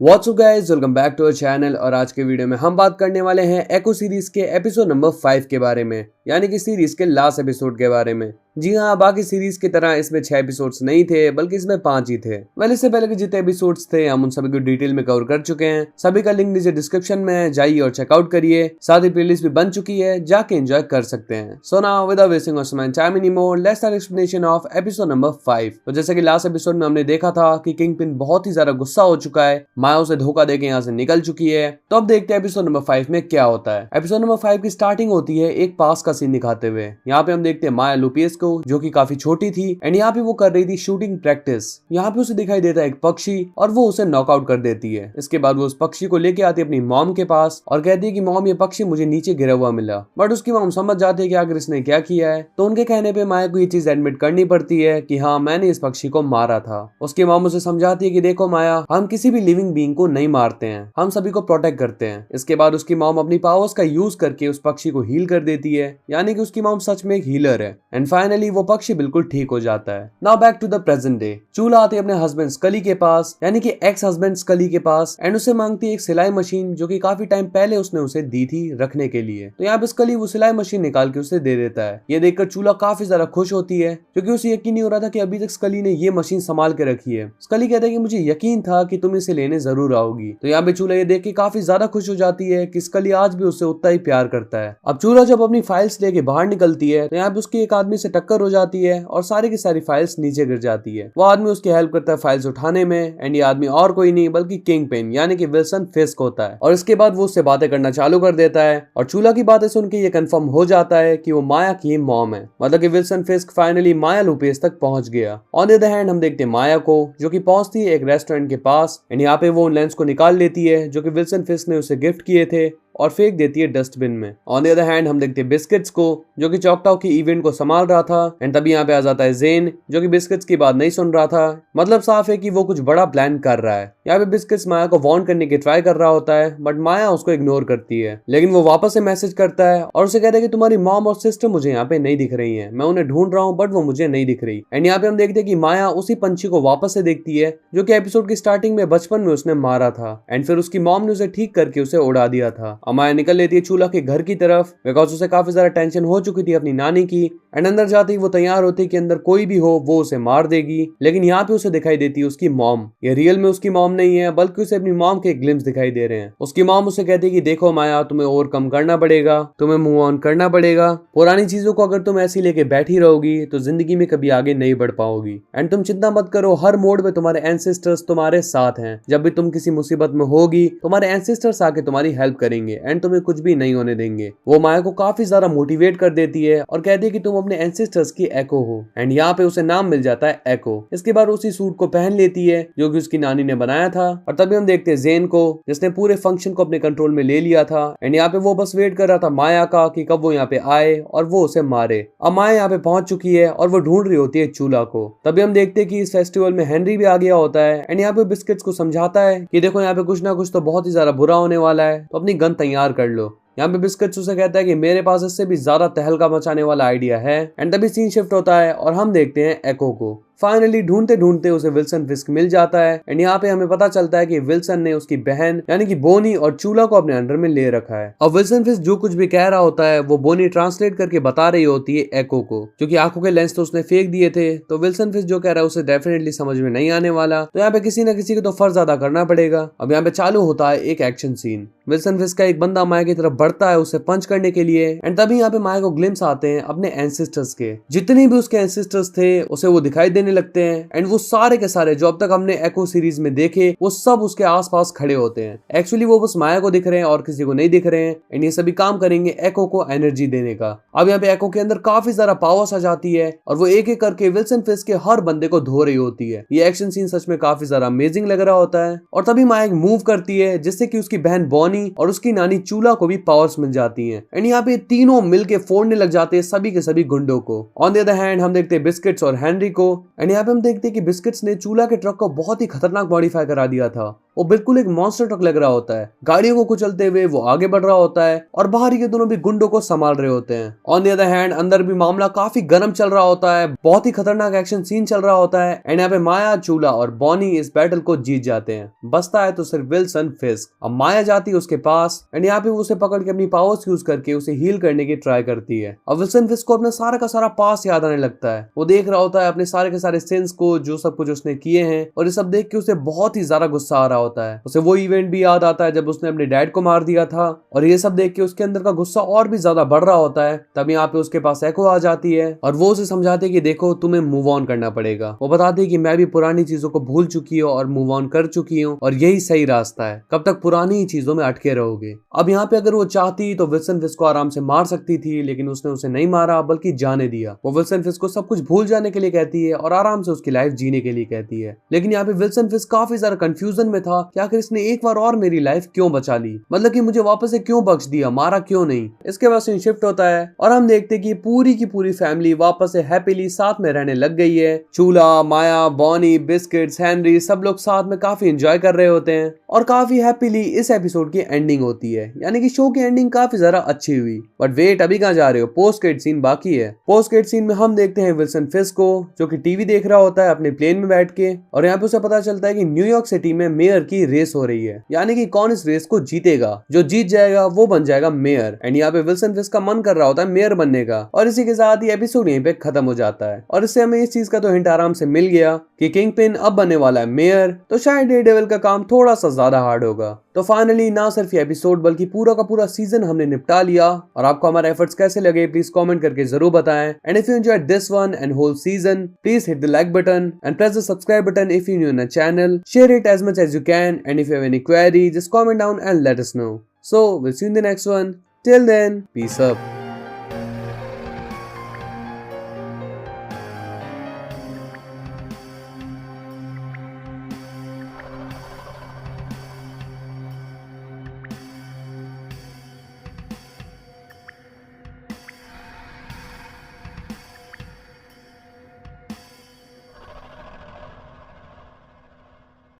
What's up guys, welcome back to our channel. और आज के वीडियो में हम बात करने वाले हैं एको सीरीज के एपिसोड नंबर 5 के बारे में, यानी कि सीरीज के लास्ट एपिसोड के बारे में। जी हाँ, बाकी सीरीज की तरह इसमें 6 एपिसोड्स नहीं थे, बल्कि इसमें 5 ही थे। वेल, इससे पहले के जितने एपिसोड्स थे हम उन सभी को डिटेल में कवर कर चुके हैं। सभी का लिंक नीचे डिस्क्रिप्शन में है, जाइए और चेकआउट करिए। साथ ही प्लेलिस्ट भी बन चुकी है, जाके एंजॉय कर सकते हैं। So now without wasting of time anymore, let's start explanation of episode number 5। तो जैसे कि लास्ट एपिसोड में हमने देखा था कि किंगपिन बहुत ही ज्यादा गुस्सा हो चुका है, माया उसे धोखा देके यहाँ से निकल चुकी है। तो अब देखते हैं एपिसोड नंबर 5 में क्या होता है। एपिसोड नंबर 5 की स्टार्टिंग होती है एक पास का सीन दिखाते हुए। यहाँ पे हम देखते हैं माया लुपियस को, जो कि काफी छोटी थी एंड यहाँ पे वो कर रही थी शूटिंग प्रैक्टिस। यहाँ पे उसे दिखाई देता है एक पक्षी और वो उसे नॉकआउट कर देती है। इसके बाद वो उस पक्षी को लेके आती है अपनी मॉम के पास और कहती है कि मॉम, ये पक्षी मुझे नीचे गिरा हुआ मिला। बट उसकी मॉम समझ जाती है कि आखिर इसने क्या किया है। तो उनके कहने पे माया को ये चीज एडमिट करनी पड़ती है कि हाँ, मैंने इस पक्षी को मारा था। उसकी मॉम उसे समझाती है कि देखो माया, हम किसी भी लिविंग बीइंग को नहीं मारते हैं, हम सभी को प्रोटेक्ट करते हैं। इसके बाद उसकी मॉम अपनी पावर्स का यूज करके उस पक्षी को हील कर देती है, यानी कि उसकी मॉम सच में एक हीलर है। एंड फाइनली वो पक्षी बिल्कुल ठीक हो जाता है। Now back to the present day. चूला आती है अपने हस्बैंड स्कली के पास, यानी कि एक्स हस्बैंड स्कली के पास, एंड उसे मांगती है एक सिलाई मशीन, जो कि काफी टाइम पहले उसने उसे दी थी रखने के लिए। तो यहाँ पे स्कली वो सिलाई मशीन निकाल के उसे दे देता है। ये देखकर चूला काफी ज्यादा खुश होती है, क्योंकि उसे यकीन नहीं हो रहा था कि अभी तक स्कली ने ये मशीन संभाल के रखी है। स्कली कहता है कि मुझे यकीन था कि तुम इसे लेने जरूर आओगी। तो यहाँ पे चूला ये देख के काफी ज्यादा खुश हो जाती है कि स्कली आज भी उससे उतना ही प्यार करता है। अब चूला जब अपनी फाइल्स लेके बाहर निकलती है तो यहाँ पे उसकी एक आदमी से टक्कर हो जाती है और सारी की सारी फाइल्स नीचे गिर जाती है। वो आदमी उसकी हेल्प करता है फाइल्स उठाने में, एंड ये आदमी और कोई नहीं बल्कि किंगपिन यानी कि विल्सन फिस्क होता है। और इसके बाद वो उससे बातें करना चालू कर देता है और चूला की बातें सुन के ये कंफर्म हो जाता है कि वो माया की मॉम है। मतलब कि विल्सन फिस्क फाइनली माया लुपेस तक पहुंच गया। ऑन द अदर हैंड हम देखते हैं माया को, जो कि पहुंचती है एक रेस्टोरेंट के पास, एंड यहाँ पे वो उन लेंस को निकाल लेती है जो कि विल्सन फिस्क ने उसे गिफ्ट किए थे और फेंक देती है डस्टबिन में। ऑन द अदर हैंड हम देखते हैं बिस्किट्स को, जो कि चौकटाओ की इवेंट को संभाल रहा था। एंड तभी यहाँ पे आ जाता है जेन, जो कि बिस्किट्स की बात नहीं सुन रहा था। मतलब साफ है कि वो कुछ बड़ा प्लान कर रहा है। यहाँ पे बिस्किट्स माया को वार्न करने की ट्राई कर रहा होता है, बट माया उसको इग्नोर करती है। लेकिन वो वापस से मैसेज करता है और उसे कहता है कि तुम्हारी मॉम और सिस्टर मुझे यहाँ पे नहीं दिख रही है, मैं उन्हें ढूंढ रहा हूँ बट वो मुझे नहीं दिख रही। एंड यहाँ पे हम देखते हैं कि माया उसी पंछी को वापस से देखती है, जो कि एपिसोड की स्टार्टिंग में बचपन में उसने मारा था। एंड फिर उसकी मॉम ने उसे ठीक करके उसे उड़ा दिया था। माया निकल लेती है चूल्हा के घर की तरफ, बिकॉज उसे काफी ज्यादा टेंशन हो चुकी थी अपनी नानी की। एंड अंदर जाते ही वो तैयार होती है कि अंदर कोई भी हो वो उसे मार देगी। लेकिन यहाँ पे उसे दिखाई देती है उसकी मॉम। ये रियल में उसकी मॉम नहीं है, बल्कि उसे अपनी मॉम के ग्लिम्स दिखाई दे रहे हैं। उसकी मॉम उसे कहती है कि देखो माया, तुम्हें ओवरकम करना पड़ेगा, तुम्हें मूव ऑन करना पड़ेगा। पुरानी चीजों को अगर तुम ऐसी लेके बैठी रहोगी तो जिंदगी में कभी आगे नहीं बढ़ पाओगी। एंड तुम चिंता मत करो, हर मोड में तुम्हारे एंसेस्टर्स तुम्हारे साथ हैं। जब भी तुम किसी मुसीबत में होगी तुम्हारे एंसेस्टर्स आके तुम्हारी हेल्प करेंगे एंड तुम्हें कुछ भी नहीं होने देंगे। वो माया को काफी ज्यादा मोटिवेट कर देती है और कहती है कि तुम अपने एंसेस्टर्स की एको हो। एंड यहाँ पे उसे नाम मिल जाता है एको। इसके बाद उसी सूट को पहन लेती है जो कि उसकी नानी ने बनाया था। और तभी हम देखते हैं जेन को, जिसने पूरे फंक्शन को अपने कंट्रोल में ले लिया था। एंड यहाँ पे वो बस वेट कर रहा था माया का कि कब वो यहाँ पे आए और वो उसे मारे। अब माया यहाँ पे पहुंच चुकी है और वो ढूंढ रही होती है चूल्हा को। तभी हम देखते हैं कि इस फेस्टिवल में हेनरी भी आ गया होता है। एंड यहाँ पे बिस्किट्स को समझाता है कि देखो यहाँ पे कुछ ना कुछ तो बहुत ही ज्यादा बुरा होने वाला है, तो अपनी गन तैयार कर लो। यहाँ पे बिस्किट्स उसे कहता है कि मेरे पास इससे भी ज्यादा तहलका मचाने वाला आइडिया है। एंड तभी सीन शिफ्ट होता है और हम देखते हैं एको को। फाइनली ढूंढते ढूंढते उसे विल्सन फिस्क मिल जाता है। एंड यहाँ पे हमें पता चलता है कि विल्सन ने उसकी बहन यानी कि बोनी और चूला को अपने अंडर में ले रखा है। अब विल्सन फिस्क जो कुछ भी कह रहा होता है वो बोनी ट्रांसलेट करके बता रही होती है एको को, क्योंकि आंखों के लेंस तो उसने फेंक दिए थे। तो विल्सन फिस्क जो कह रहा है उसे डेफिनेटली समझ में नहीं आने वाला। तो यहाँ पे किसी न किसी को तो फर्ज अदा करना पड़ेगा। अब यहाँ पे चालू होता है एक एक्शन सीन। विल्सन फिस्क का एक बंदा माया की तरफ बढ़ता है उसे पंच करने के लिए। एंड तभी यहाँ पे माया को ग्लिम्स आते हैं अपने एंसेस्टर्स के। जितने भी उसके एंसेस्टर्स थे उसे वो दिखाई देने लगते हैं। एंड वो सारे के सारे जो अब तक हमने एको सीरीज में देखे वो सब उसके आसपास खड़े होते हैं। एक्चुअली वो बस माया को दिख रहे हैं और किसी को नहीं दिख रहे हैं। एंड ये सभी काम करेंगे एको को एनर्जी देने का। अब यहाँ पे एको के अंदर काफी ज्यादा पावर्स आ जाती है और वो एक एक करके विल्सन फिस्क के हर बंदे को धो रही होती है। ये एक्शन सीन सच में काफी ज्यादा अमेजिंग लग रहा होता है। और तभी माया एक मूव करती है जिससे कि उसकी बहन बॉनी और उसकी नानी चूला को भी पावर्स मिल जाती है। एंड यहाँ पे तीनों मिलके फोड़ने लग जाते हैं सभी के सभी गुंडों को। ऑन द अदर हैंड हम देखते हैं बिस्किट्स और हेनरी को। एंड यहाँ पे हम देखते हैं कि बिस्किट्स ने चूला के ट्रक को बहुत ही खतरनाक मॉडिफाई करा दिया था। वो बिल्कुल एक मॉन्स्टर ट्रक लग रहा होता है। गाड़ियों को कुचलते हुए वो आगे बढ़ रहा होता है और बाहर ये दोनों भी गुंडों को संभाल रहे होते हैं। ऑन द अदर हैंड अंदर भी मामला काफी गर्म चल रहा होता है, बहुत ही खतरनाक एक्शन सीन चल रहा होता है। एंड यहाँ पे माया, चूला और बॉनी इस बैटल को जीत जाते हैं। बचता है तो सिर्फ विल्सन फिस्क। अब माया जाती है उसके पास एंड यहाँ पे वो उसे पकड़ के अपनी पावर्स यूज करके उसे हील करने की ट्राई करती है। और विल्सन फिस्क को अपना सारा का सारा पास याद आने लगता है। वो देख रहा होता है अपने सारे के सारे सिंस को, जो सब कुछ उसने किए हैं, और ये सब देख के उसे बहुत ही ज्यादा गुस्सा आ रहा होता है। उसे वो इवेंट भी याद आता है जब उसने अपने डैड को मार दिया था, और ये सब देख के उसके अंदर का गुस्सा और भी ज्यादा बढ़ रहा होता है। तब यहाँ पे उसके पास एको आ जाती है और वो उसे समझाती है कि देखो तुम्हें मूव ऑन करना पड़ेगा। वो बताती है कि मैं भी पुरानी चीजों को भूल चुकी हूँ और मूव ऑन कर चुकी हूँ, और यही सही रास्ता है। कब तक पुरानी ही चीजों में अटके रहोगे। अब यहाँ पे अगर वो चाहती तो विल्सन फिस्क को आराम से मार सकती थी, लेकिन उसने उसे नहीं मारा बल्कि जाने दिया। वो विल्सन फिस्क को सब कुछ भूल जाने के लिए कहती है और आराम से उसकी लाइफ जीने के लिए कहती है। लेकिन यहाँ पे विल्सन फिस्क काफी ज्यादा कंफ्यूजन में था कि आखिर इसने एक बार और मेरी लाइफ क्यों बचा ली, मतलब कि मुझे वापस से क्यों बख्श दिया, मारा क्यों नहीं। इसके बाद सीन शिफ्ट होता है और हम देखते कि पूरी की पूरी फैमिली वापस से हैप्पीली साथ में रहने लग गई है। चूला, माया, बॉनी, बिस्किट्स, हेनरी सब लोग साथ में काफी एंजॉय कर रहे होते हैं और काफी हैप्पीली इस एपिसोड की एंडिंग होती है। यानी कि शो की एंडिंग काफी ज्यादा अच्छी हुई। बट वेट, अभी कहाँ जा रहे हो, पोस्ट क्रेडिट सीन बाकी है। पोस्ट क्रेडिट सीन में हम देखते हैं विल्सन फिस्क को जो कि टीवी देख रहा होता है अपने प्लेन में बैठ के, और यहाँ पे उसे पता चलता है कि न्यूयॉर्क सिटी में मेयर की रेस हो रही है। यानी कि कौन इस रेस को जीतेगा, जो जीत जाएगा वो बन जाएगा मेयर। एंड यहाँ पे विल्सन फिस्क का मन कर रहा होता है मेयर बनने का, और इसी के साथ ही एपिसोड यहीं पे खत्म हो जाता है। और इससे हमें इस चीज का तो हिंट आराम से मिल गया कि किंगपिन अब बनने वाला है मेयर, तो शायद डेयरडेविल का काम थोड़ा सा ज्यादा हार्ड होगा। तो फाइनली ना सिर्फ ये एपिसोड बल्कि पूरा का पूरा सीजन हमने निपटा लिया। और आपको हमारे एफर्ट्स कैसे लगे प्लीज कमेंट करके जरूर बताएं। And if you enjoyed this one and whole season, please hit the like button and press the subscribe button if you're new in the channel. Share it as much as you can, and if you have any query, just comment down and let us know. So we'll see you in the next one. Till then, peace up.